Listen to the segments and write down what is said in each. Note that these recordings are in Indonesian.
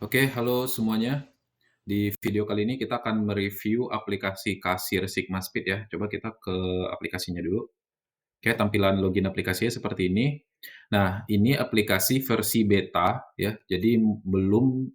Oke, halo semuanya. Di video kali ini kita akan mereview aplikasi kasir Sigma Speed ya. Coba kita ke aplikasinya dulu. Oke, tampilan login aplikasinya seperti ini. Nah, ini aplikasi versi beta ya, jadi belum,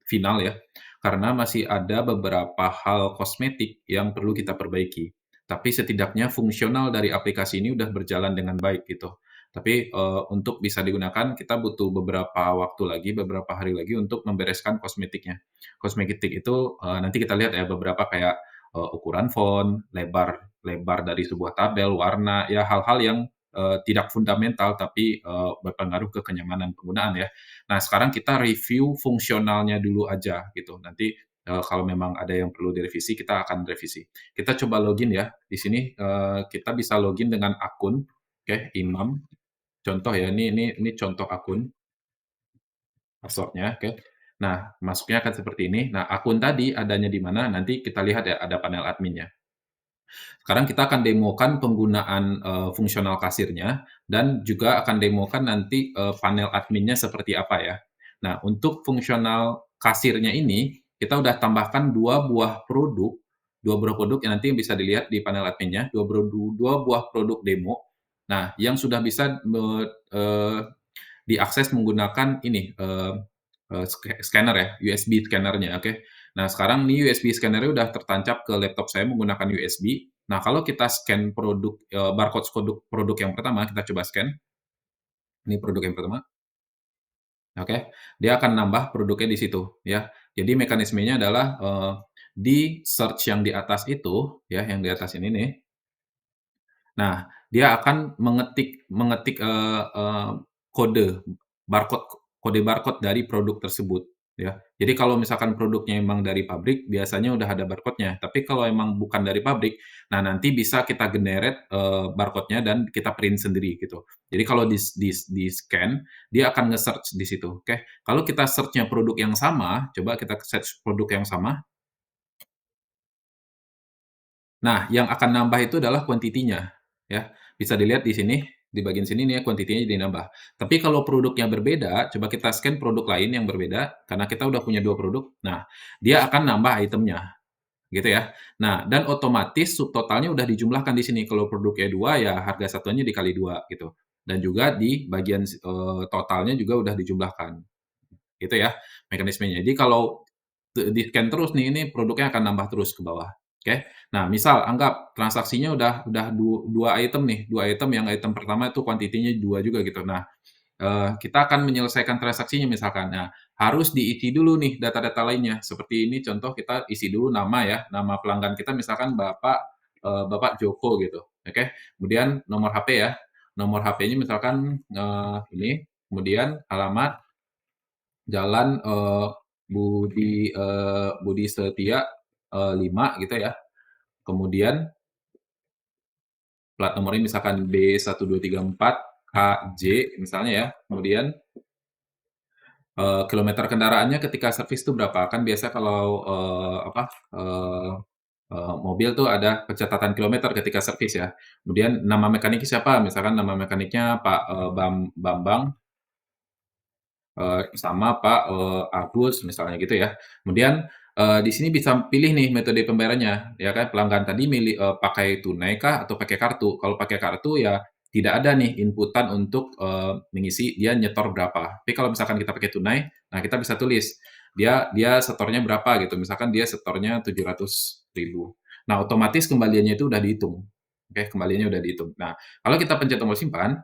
final ya, karena masih ada beberapa hal kosmetik yang perlu kita perbaiki. Tapi setidaknya fungsional dari aplikasi ini udah berjalan dengan baik gitu. Tapi, untuk bisa digunakan kita butuh beberapa waktu lagi, beberapa hari lagi untuk membereskan kosmetiknya. Kosmetik itu, nanti kita lihat ya beberapa kayak, ukuran font, lebar lebar dari sebuah tabel, warna, ya hal-hal yang, tidak fundamental tapi, berpengaruh ke kenyamanan penggunaan ya. Nah, sekarang kita review fungsionalnya dulu aja gitu. Nanti, kalau memang ada yang perlu direvisi, kita akan revisi. Kita coba login ya. Di sini, kita bisa login dengan akun, oke, Imam. Contoh ya, ini contoh akun, password-nya, oke. Nah, masuknya akan seperti ini. Nah, akun tadi adanya di mana, nanti kita lihat ya, ada panel adminnya. Sekarang kita akan demokan penggunaan, fungsional kasirnya dan juga akan demokan nanti, panel adminnya seperti apa ya. Nah, untuk fungsional kasirnya ini, kita udah tambahkan 2 buah produk yang nanti bisa dilihat di panel adminnya, 2 buah produk demo. Nah, yang sudah bisa diakses menggunakan ini, scanner ya, USB scanner-nya, oke. Nah, sekarang nih USB scanner-nya udah tertancap ke laptop saya menggunakan USB. Nah, kalau kita scan produk, barcode produk yang pertama, kita coba scan, ini produk yang pertama, oke. Dia akan nambah produknya di situ, ya. Jadi mekanismenya adalah, di search yang di atas itu, ya, yang di atas ini nih. Nah, dia akan mengetik mengetik, kode barcode kode barcode dari produk tersebut, ya. Jadi kalau misalkan produknya emang dari pabrik, biasanya udah ada barcode-nya. Tapi kalau emang bukan dari pabrik, nah nanti bisa kita generate, barcode-nya dan kita print sendiri gitu. Jadi kalau di-scan, dia akan nge-search di situ, oke. Kalau kita search-nya produk yang sama, coba kita search produk yang sama. Nah, yang akan nambah itu adalah kuantitinya, ya. Bisa dilihat di sini, di bagian sini nih ya, kuantitinya jadi nambah. Tapi kalau produknya berbeda, coba kita scan produk lain yang berbeda, karena kita udah punya 2 produk. Nah, dia akan nambah itemnya, gitu ya. Nah, dan otomatis subtotalnya udah dijumlahkan di sini. Kalau produknya 2, ya harga satuannya dikali 2 gitu. Dan juga di bagian totalnya juga udah dijumlahkan, gitu ya mekanismenya. Jadi kalau di-scan terus nih, ini produknya akan nambah terus ke bawah, oke. Nah, misal anggap transaksinya udah 2 item nih, 2 item, yang item pertama itu kuantitinya 2 juga gitu. Nah, kita akan menyelesaikan transaksinya misalkan. Nah, harus diisi dulu nih data-data lainnya. Seperti ini contoh kita isi dulu nama ya, nama pelanggan kita misalkan Bapak Joko gitu, oke. Kemudian nomor HP ya, nomor HP-nya misalkan, ini, kemudian alamat, Jalan, Budi Setia, 5 gitu ya. Kemudian plat nomornya misalkan B1234 KJ misalnya ya. Kemudian, kilometer kendaraannya ketika servis itu berapa, kan biasa kalau, eee mobil tuh ada pencatatan kilometer ketika servis ya. Kemudian nama mekaniknya siapa, misalkan nama mekaniknya Pak, Bambang, sama Pak, Agus misalnya gitu ya. Kemudian, di sini bisa pilih nih metode pembayarannya, ya kan. Pelanggan tadi milih, pakai tunai kah atau pakai kartu. Kalau pakai kartu ya tidak ada nih inputan untuk, mengisi dia nyetor berapa. Tapi kalau misalkan kita pakai tunai, nah kita bisa tulis, dia dia setornya berapa gitu, misalkan dia setornya 700.000. Nah, otomatis kembaliannya itu udah dihitung, oke, kembaliannya udah dihitung. Nah, kalau kita pencet tombol simpan,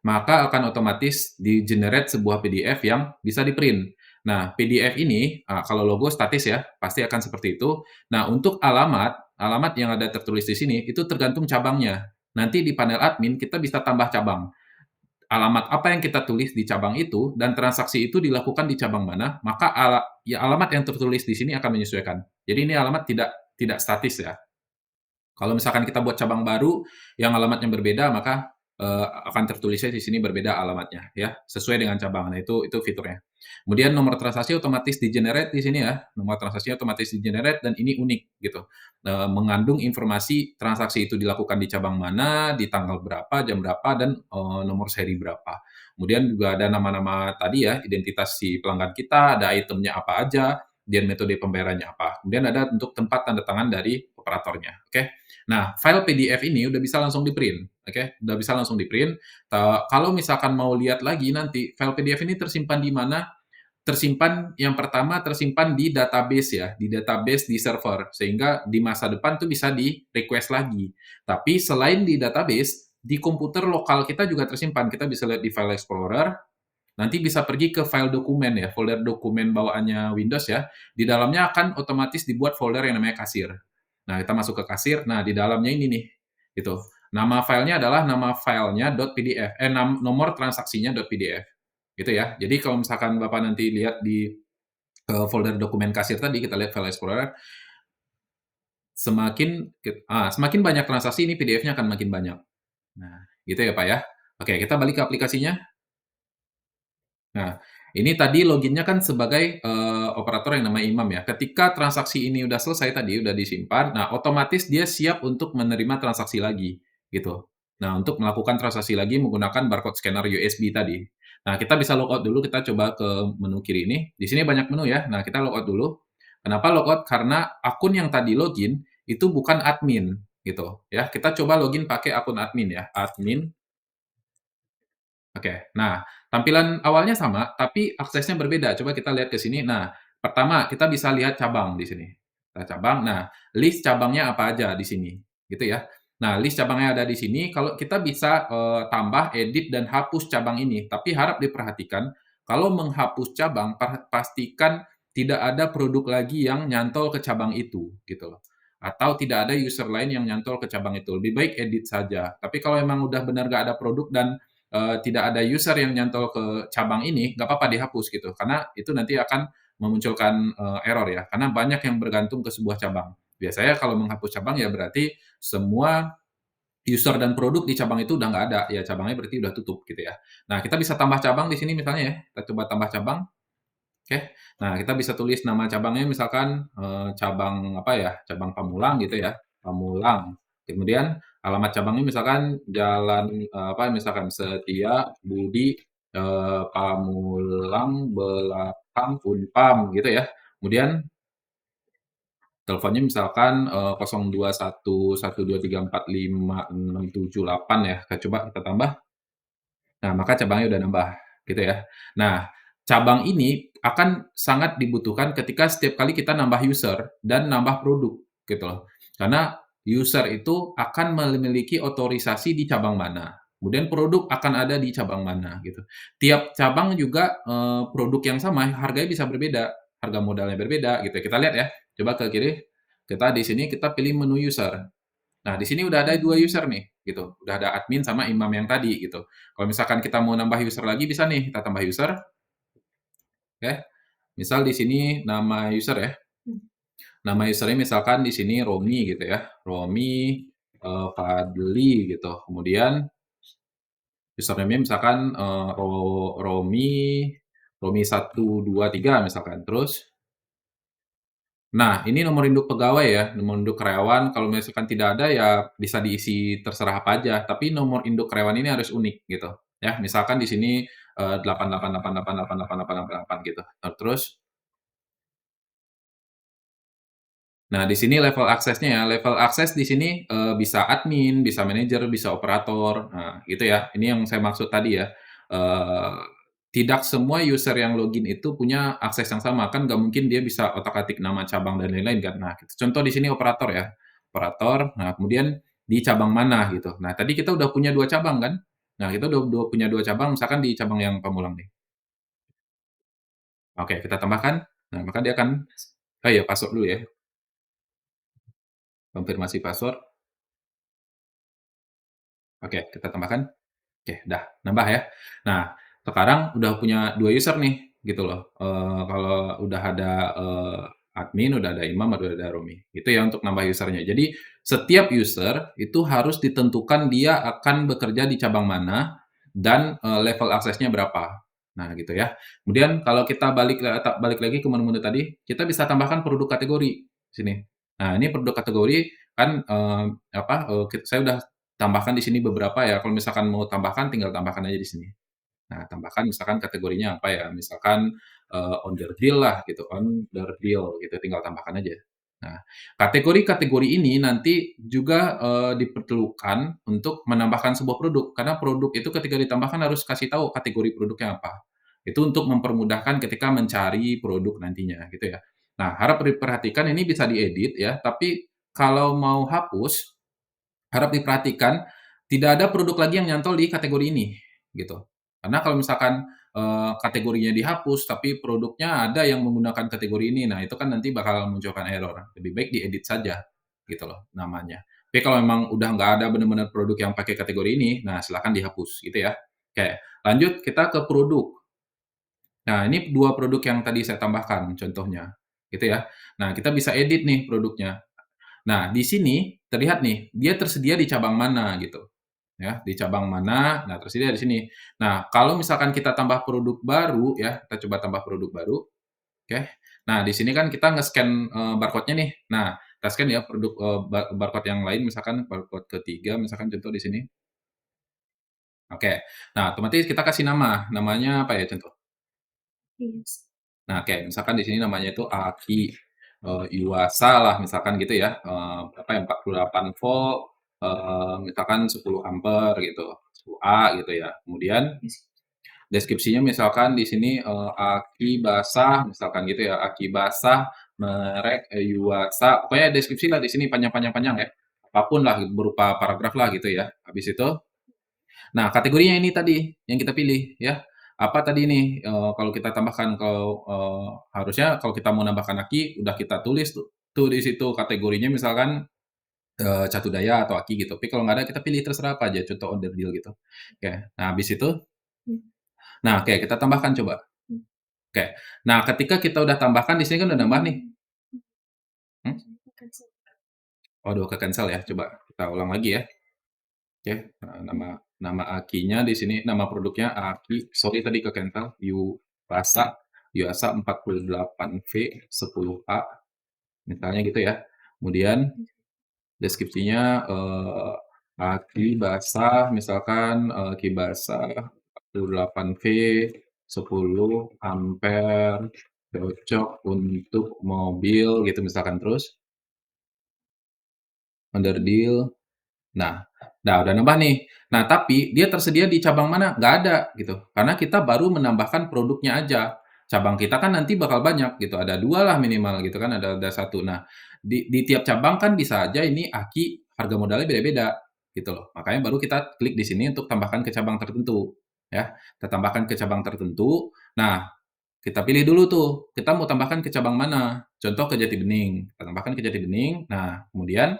maka akan otomatis di-generate sebuah PDF yang bisa di-print. Nah, PDF ini, kalau logo statis ya, pasti akan seperti itu. Nah, untuk alamat yang ada tertulis di sini, itu tergantung cabangnya. Nanti di panel admin, kita bisa tambah cabang. Alamat apa yang kita tulis di cabang itu, dan transaksi itu dilakukan di cabang mana, maka ya alamat yang tertulis di sini akan menyesuaikan. Jadi ini alamat tidak tidak statis ya. Kalau misalkan kita buat cabang baru yang alamatnya berbeda, maka, akan tertulisnya di sini berbeda alamatnya ya, sesuai dengan cabang. Nah, itu fiturnya. Kemudian nomor transaksi otomatis di-generate di sini ya, nomor transaksinya otomatis di-generate dan ini unik gitu, mengandung informasi transaksi itu dilakukan di cabang mana, di tanggal berapa, jam berapa, dan, nomor seri berapa. Kemudian juga ada nama-nama tadi ya, identitas si pelanggan kita, ada itemnya apa aja, dan metode pembayarannya apa. Kemudian ada untuk tempat tanda tangan dari operatornya, oke. Nah, file PDF ini udah bisa langsung di-print, oke, udah bisa langsung di-print. Kalau misalkan mau lihat lagi nanti file PDF ini tersimpan di mana, tersimpan yang pertama tersimpan di database ya, di database di server, sehingga di masa depan tuh bisa di-request lagi. Tapi selain di database, di komputer lokal kita juga tersimpan. Kita bisa lihat di file explorer, nanti bisa pergi ke file dokumen ya, folder dokumen bawaannya Windows ya. Di dalamnya akan otomatis dibuat folder yang namanya kasir. Nah, kita masuk ke kasir, nah di dalamnya ini nih, gitu. Nama filenya adalah nama filenya .pdf, nomor transaksinya .pdf, gitu ya. Jadi kalau misalkan Bapak nanti lihat di folder dokumen kasir tadi, kita lihat file explorer, semakin banyak transaksi ini PDF-nya akan makin banyak. Nah, gitu ya Pak ya. Oke, kita balik ke aplikasinya. Nah, ini tadi loginnya kan sebagai, operator yang namanya Imam ya. Ketika transaksi ini udah selesai tadi, udah disimpan, nah otomatis dia siap untuk menerima transaksi lagi, gitu. Nah, untuk melakukan transaksi lagi menggunakan barcode scanner USB tadi. Nah, kita bisa logout dulu, kita coba ke menu kiri ini. Di sini banyak menu ya. Nah, kita logout dulu. Kenapa logout? Karena akun yang tadi login itu bukan admin, gitu ya. Kita coba login pakai akun admin ya, admin. Oke. Nah, tampilan awalnya sama, tapi aksesnya berbeda. Coba kita lihat ke sini. Nah, pertama kita bisa lihat cabang di sini. Cabang, nah list cabangnya apa aja di sini, gitu ya. Nah, list cabangnya ada di sini, kalau kita bisa, tambah, edit, dan hapus cabang ini. Tapi harap diperhatikan, kalau menghapus cabang, pastikan tidak ada produk lagi yang nyantol ke cabang itu, gitu loh. Atau tidak ada user lain yang nyantol ke cabang itu. Lebih baik edit saja. Tapi kalau memang udah benar nggak ada produk dan tidak ada user yang nyantol ke cabang ini, nggak apa-apa dihapus gitu, karena itu nanti akan memunculkan, error ya, karena banyak yang bergantung ke sebuah cabang. Biasanya kalau menghapus cabang ya berarti semua user dan produk di cabang itu udah nggak ada, ya cabangnya berarti udah tutup gitu ya. Nah, kita bisa tambah cabang di sini misalnya ya, kita coba tambah cabang, oke. Nah, kita bisa tulis nama cabangnya misalkan, cabang apa ya, cabang Pamulang gitu ya, Pamulang. Kemudian alamat cabangnya misalkan Jalan, apa, misalkan Setia Budi, Pamulang belakang Unpam gitu ya. Kemudian teleponnya misalkan, 0211234567 ya, kita coba kita tambah. Nah, maka cabangnya udah nambah, gitu ya. Nah, cabang ini akan sangat dibutuhkan ketika setiap kali kita nambah user dan nambah produk, gitu loh. Karena user itu akan memiliki otorisasi di cabang mana, kemudian produk akan ada di cabang mana, gitu. Tiap cabang juga, produk yang sama harganya bisa berbeda, harga modalnya berbeda, gitu. Kita lihat ya, coba ke kiri, kita di sini kita pilih menu user. Nah, di sini udah ada 2 user nih, gitu. Udah ada admin sama imam yang tadi, gitu. Kalau misalkan kita mau nambah user lagi bisa nih, kita tambah user, oke. Misal di sini nama user ya, nama usernya misalkan di sini Romi gitu ya, Romi, Fadli gitu. Kemudian username-nya misalkan, Romi, Romi 123 misalkan. Terus nah, ini nomor induk pegawai ya, nomor induk karyawan, kalau misalkan tidak ada ya bisa diisi terserah apa aja, tapi nomor induk karyawan ini harus unik gitu, ya. Misalkan di sini, 8888888888 gitu. Nah, terus nah, di sini level aksesnya ya, level akses di sini, bisa admin, bisa manajer, bisa operator, nah gitu ya. Ini yang saya maksud tadi ya, eee, tidak semua user yang login itu punya akses yang sama, kan nggak mungkin dia bisa otak-atik nama cabang dan lain-lain kan. Nah, gitu. Contoh di sini operator ya, operator, nah kemudian di cabang mana gitu. Nah, tadi kita udah punya 2 cabang kan. Nah, kita udah punya 2 cabang, misalkan di cabang yang Pamulang nih. Oke, kita tambahkan, nah maka dia akan oh iya password dulu ya, konfirmasi password. Oke, kita tambahkan. Oke, udah nambah ya. Nah, sekarang udah punya 2 user nih, gitu loh. Kalau udah ada, admin, udah ada imam, udah ada romi. Itu ya untuk nambah usernya. Jadi, setiap user itu harus ditentukan dia akan bekerja di cabang mana dan, level aksesnya berapa. Nah, gitu ya. Kemudian kalau kita balik lagi ke menu-menu tadi, kita bisa tambahkan produk kategori di sini. Nah, ini produk kategori kan, apa, saya udah tambahkan di sini beberapa ya, kalau misalkan mau tambahkan tinggal tambahkan aja di sini. Nah, tambahkan misalkan kategorinya apa ya, misalkan, onder deal lah gitu, onder deal gitu, tinggal tambahkan aja. Nah, kategori-kategori ini nanti juga, diperlukan untuk menambahkan sebuah produk, karena produk itu ketika ditambahkan harus kasih tahu kategori produknya apa. Itu untuk mempermudahkan ketika mencari produk nantinya, gitu ya. Nah, harap diperhatikan ini bisa diedit ya, tapi kalau mau hapus harap diperhatikan, tidak ada produk lagi yang nyantol di kategori ini, gitu. Karena kalau misalkan, kategorinya dihapus, tapi produknya ada yang menggunakan kategori ini, nah itu kan nanti bakal munculkan error. Lebih baik diedit saja, gitu loh, namanya. Tapi kalau memang udah nggak ada benar-benar produk yang pakai kategori ini, nah silakan dihapus, gitu ya. Oke, lanjut kita ke produk. Nah, ini 2 produk yang tadi saya tambahkan contohnya, gitu ya. Nah, kita bisa edit nih produknya. Nah, di sini terlihat nih, dia tersedia di cabang mana gitu, ya, di cabang mana, nah tersedia di sini. Nah, kalau misalkan kita tambah produk baru ya, kita coba tambah produk baru, oke. Nah, di sini kan kita nge-scan, barcode-nya nih. Nah, kita scan ya produk, barcode yang lain misalkan barcode ketiga misalkan contoh di sini, oke. Nah, otomatis kita kasih nama, namanya apa ya contoh? Yes. Nah, oke, misalkan di sini namanya itu Aki, Yuasa lah misalkan gitu ya, berapa ya, 48 volt, misalkan 10 ampere gitu, 10A gitu ya. Kemudian deskripsinya misalkan di sini, aki basah misalkan gitu ya, aki basah merek, Yuasa, pokoknya deskripsi lah di sini panjang-panjang ya, apapun lah berupa paragraf lah gitu ya. Habis itu nah, kategorinya ini tadi yang kita pilih ya. Apa tadi nih, kalau kita tambahkan kalau, harusnya kalau kita mau nambahkan aki udah kita tulis tuh di situ kategorinya misalkan, catu daya atau aki gitu. Tapi kalau nggak ada kita pilih terserah apa aja, contoh onder deal gitu. Oke, nah habis itu nah oke kita tambahkan coba. Oke. Nah ketika kita udah tambahkan di sini kan udah nambah nih. Hmm? Waduh ke-cancel ya, coba kita ulang lagi ya. Oke, nama nama akinya di sini, nama produknya Aki, sorry tadi ke-cancel, Yuasa, Yuasa 48V 10A, misalnya gitu ya. Kemudian deskripsinya, Aki basah, misalkan, Aki basah 48V 10 ampere, cocok untuk mobil gitu misalkan, terus underdeal. Nah, udah nambah nih. Nah, tapi dia tersedia di cabang mana? Nggak ada gitu. Karena kita baru menambahkan produknya aja. Cabang kita kan nanti bakal banyak gitu. Ada 2 lah minimal gitu kan, ada 1. Nah, di tiap cabang kan bisa aja ini aki harga modalnya beda-beda gitu loh. Makanya baru kita klik di sini untuk tambahkan ke cabang tertentu ya. Kita tambahkan ke cabang tertentu. Nah, kita pilih dulu tuh, kita mau tambahkan ke cabang mana. Contoh ke Jati Bening. Kita tambahkan ke Jati Bening. Nah, kemudian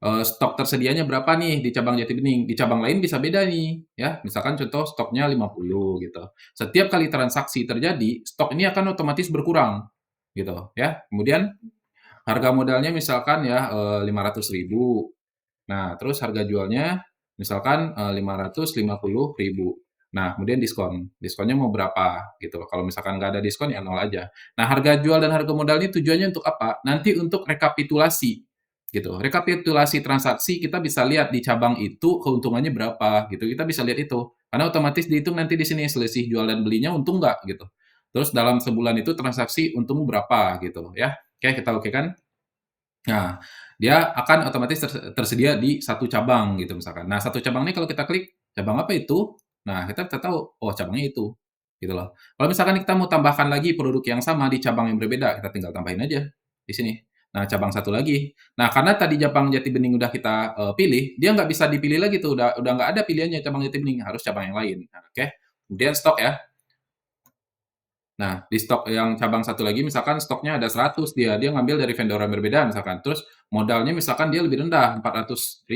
stok tersedianya berapa nih di cabang Jati Bening, di cabang lain bisa beda nih, ya. Misalkan contoh stoknya 50 gitu. Setiap kali transaksi terjadi, stok ini akan otomatis berkurang, gitu ya. Kemudian harga modalnya misalkan ya, 500.000. Nah, terus harga jualnya misalkan, 550.000. Nah, kemudian diskon. Diskonnya mau berapa gitu. Kalau misalkan nggak ada diskon ya nol aja. Nah, harga jual dan harga modal ini tujuannya untuk apa? Nanti untuk rekapitulasi gitu. Rekapitulasi transaksi kita bisa lihat di cabang itu keuntungannya berapa gitu. Kita bisa lihat itu. Karena otomatis dihitung nanti di sini selisih jual dan belinya untung nggak gitu. Terus dalam sebulan itu transaksi untung berapa gitu ya. Oke, kita oke kan? Nah, dia akan otomatis tersedia di satu cabang gitu misalkan. Nah, satu cabang ini kalau kita klik, cabang apa itu? Nah, kita bisa tahu, oh cabangnya itu, gitu loh. Kalau misalkan kita mau tambahkan lagi produk yang sama di cabang yang berbeda, kita tinggal tambahin aja di sini. Nah, cabang satu lagi. Nah, karena tadi cabang Jati Bening udah kita, pilih, dia nggak bisa dipilih lagi tuh, udah nggak ada pilihannya cabang Jati Bening, harus cabang yang lain. Nah, oke. Kemudian stok ya. Nah, di stok yang cabang satu lagi misalkan stoknya ada 100 dia ngambil dari vendor yang berbeda misalkan, terus modalnya misalkan dia lebih rendah 400.000,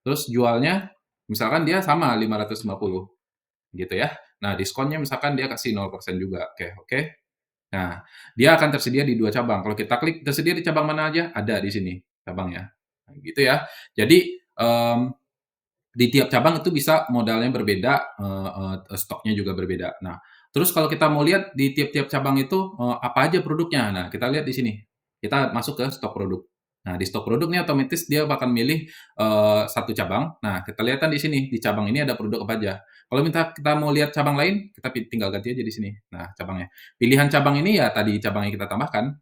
terus jualnya misalkan dia sama 550 gitu ya. Nah, diskonnya misalkan dia kasih 0% juga, oke oke. Nah, dia akan tersedia di 2 cabang, kalau kita klik tersedia di cabang mana aja, ada di sini cabangnya, nah gitu ya. Jadi, di tiap cabang itu bisa modalnya berbeda, stoknya juga berbeda. Nah, terus kalau kita mau lihat di tiap-tiap cabang itu, apa aja produknya. Nah, kita lihat di sini. Kita masuk ke stok produk. Nah, di stok produk nih otomatis dia bakal milih, 1 cabang. Nah, kita lihat kan di sini, di cabang ini ada produk apa aja. Kalau kita mau lihat cabang lain, kita tinggal ganti aja di sini. Nah, cabangnya. Pilihan cabang ini ya tadi cabang yang kita tambahkan,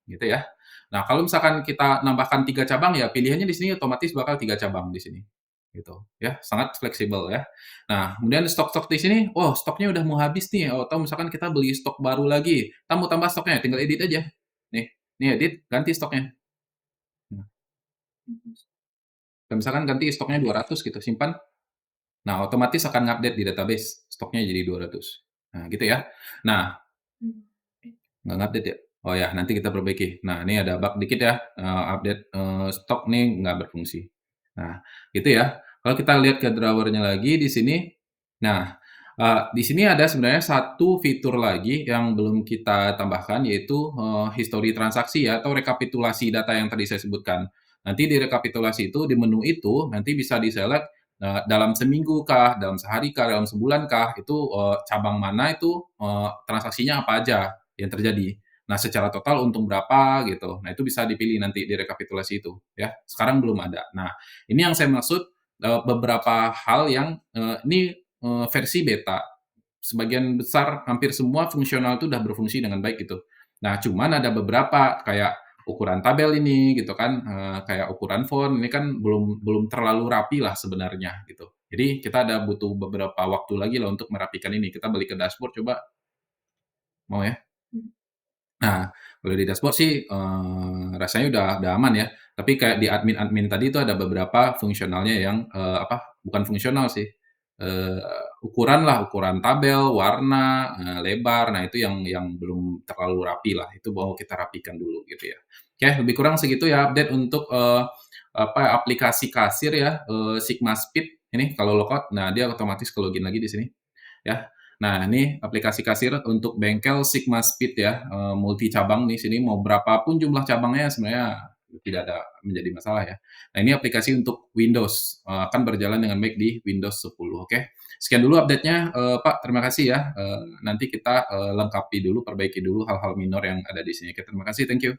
gitu ya. Nah, kalau misalkan kita nambahkan 3 cabang, ya pilihannya di sini otomatis bakal 3 cabang di sini, gitu ya, sangat fleksibel ya. Nah, kemudian stok-stok di sini, oh stoknya udah mau habis nih, atau misalkan kita beli stok baru lagi, kita mau tambah stoknya, tinggal edit aja. Nih nih edit, ganti stoknya. Nah, misalkan ganti stoknya 200 gitu, simpan. Nah, otomatis akan ngupdate di database, stoknya jadi 200. Nah, gitu ya. Nah, nggak ngupdate ya? Oh ya, nanti kita perbaiki. Nah, ini ada bug dikit ya, update, stok nih nggak berfungsi. Nah, gitu ya. Kalau kita lihat ke drawer-nya lagi di sini, nah, di sini ada sebenarnya satu fitur lagi yang belum kita tambahkan, yaitu, histori transaksi ya, atau rekapitulasi data yang tadi saya sebutkan. Nanti di rekapitulasi itu, di menu itu, nanti bisa di-select, dalam seminggu kah, dalam sehari kah, dalam sebulan kah, itu, cabang mana itu, transaksinya apa aja yang terjadi. Nah, secara total untung berapa gitu. Nah, itu bisa dipilih nanti di rekapitulasi itu ya. Sekarang belum ada. Nah, ini yang saya maksud, beberapa hal yang, ini, versi beta. Sebagian besar hampir semua fungsional itu udah berfungsi dengan baik gitu. Nah, cuman ada beberapa kayak ukuran tabel ini gitu kan, kayak ukuran font ini kan belum belum terlalu rapi lah sebenarnya gitu. Jadi kita ada butuh beberapa waktu lagi lah untuk merapikan ini. Kita balik ke dashboard coba, mau ya? Nah, kalau di dashboard sih, rasanya udah aman ya, tapi kayak di admin-admin tadi itu ada beberapa fungsionalnya yang, bukan fungsional sih, ukuran lah, ukuran tabel, warna, lebar, nah itu yang belum terlalu rapi lah, itu mau kita rapikan dulu gitu ya. Oke, lebih kurang segitu ya update untuk, aplikasi kasir ya, Sigma Speed ini kalau logout, nah dia otomatis ke-login lagi di sini, ya. Nah, ini aplikasi kasir untuk bengkel Sigma Speed ya, multi cabang di sini mau berapapun jumlah cabangnya sebenarnya tidak ada menjadi masalah ya. Nah, ini aplikasi untuk Windows, akan berjalan dengan baik di Windows 10, oke. Sekian dulu update-nya, Pak, terima kasih ya, nanti kita, lengkapi dulu, perbaiki dulu hal-hal minor yang ada di sini. Oke, terima kasih, thank you.